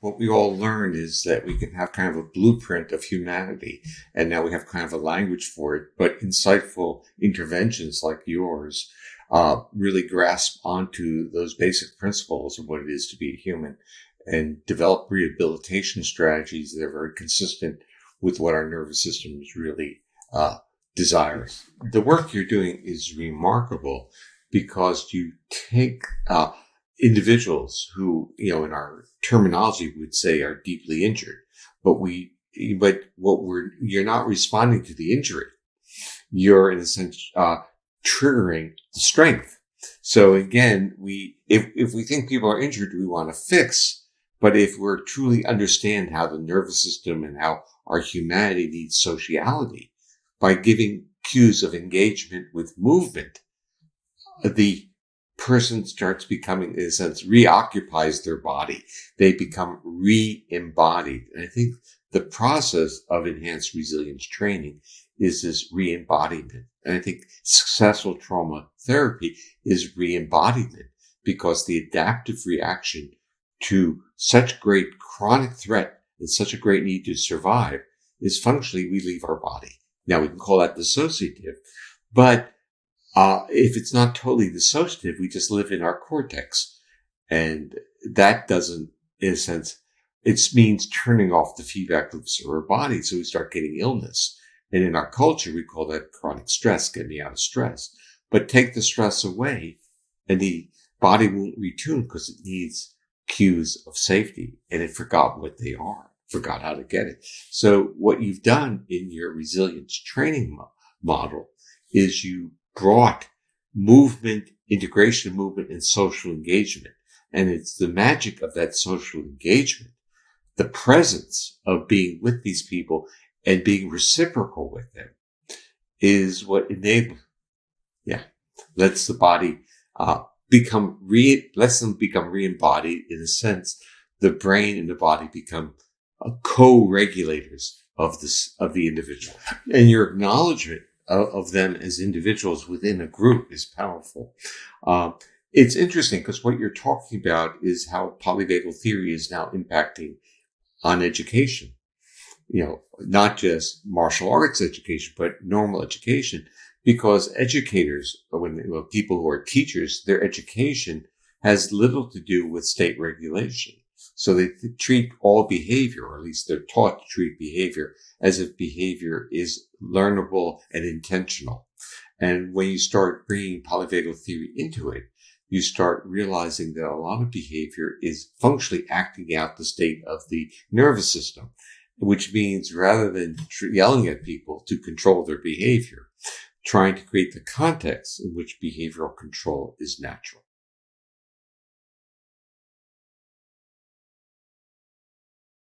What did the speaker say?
what we all learn is that we can have kind of a blueprint of humanity, and now we have kind of a language for it. But insightful interventions like yours really grasp onto those basic principles of what it is to be a human and develop rehabilitation strategies that are very consistent with what our nervous system is really desires. The work you're doing is remarkable because you take individuals who, in our terminology would say are deeply injured, but you're not responding to the injury. You're in a sense triggering the strength. So again, if we think people are injured, we want to fix. But if we're truly understand how the nervous system and how our humanity needs sociality, by giving cues of engagement with movement, the person starts becoming, in a sense, reoccupies their body. They become re-embodied. And I think the process of enhanced resilience training is this re-embodiment. And I think successful trauma therapy is re-embodiment, because the adaptive reaction to such great chronic threat and such a great need to survive is functionally we leave our body. Now we can call that dissociative, but if it's not totally dissociative, we just live in our cortex. And that doesn't, in a sense, it means turning off the feedback loops of our body. So we start getting illness. And in our culture, we call that chronic stress, get me out of stress. But take the stress away and the body won't retune because it needs cues of safety, and it forgot what they are, forgot how to get it. So what you've done in your resilience training model is you brought movement, integration of movement, and social engagement. And it's the magic of that social engagement, the presence of being with these people and being reciprocal with them, is what lets the body lets them become re-embodied. In a sense, the brain and the body become co-regulators of the individual. And your acknowledgement of them as individuals within a group is powerful. It's interesting because what you're talking about is how polyvagal theory is now impacting on education. Not just martial arts education, but normal education, because educators, people who are teachers, their education has little to do with state regulation. So they treat all behavior, or at least they're taught to treat behavior as if behavior is learnable and intentional. And when you start bringing polyvagal theory into it, you start realizing that a lot of behavior is functionally acting out the state of the nervous system, which means rather than yelling at people to control their behavior, trying to create the context in which behavioral control is natural.